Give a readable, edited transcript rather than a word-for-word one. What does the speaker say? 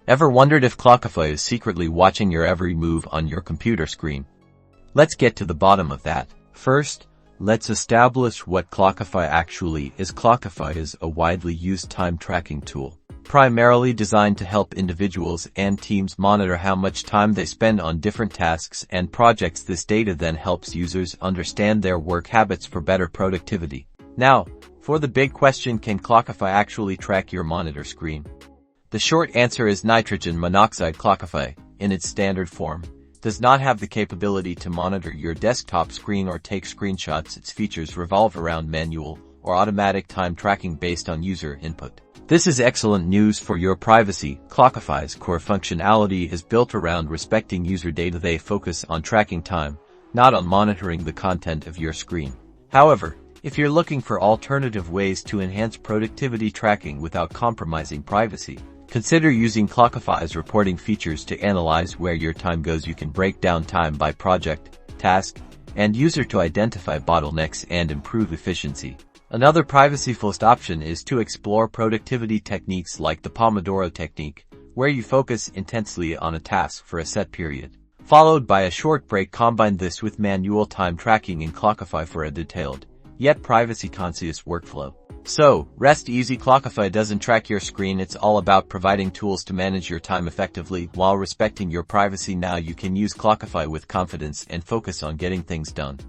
Ever wondered if Clockify is secretly watching your every move on your computer screen? Let's get to the bottom of that. First, let's establish what Clockify actually is. Clockify is a widely used time tracking tool, primarily designed to help individuals and teams monitor how much time they spend on different tasks and projects. This data then helps users understand their work habits for better productivity. Now, for the big question, can Clockify actually track your monitor screen? The short answer is nitrogen monoxide. Clockify, in its standard form, does not have the capability to monitor your desktop screen or take screenshots. Its features revolve around manual or automatic time tracking based on user input. This is excellent news for your privacy. Clockify's core functionality is built around respecting user data. They focus on tracking time, not on monitoring the content of your screen. However, if you're looking for alternative ways to enhance productivity tracking without compromising privacy, consider using Clockify's reporting features to analyze where your time goes. You can break down time by project, task, and user to identify bottlenecks and improve efficiency. Another privacy-first option is to explore productivity techniques like the Pomodoro Technique, where you focus intensely on a task for a set period, followed by a short break. Combine this with manual time tracking in Clockify for a detailed, yet privacy-conscious workflow. So, rest easy. Clockify doesn't track your screen. It's all about providing tools to manage your time effectively while respecting your privacy. Now you can use Clockify with confidence and focus on getting things done.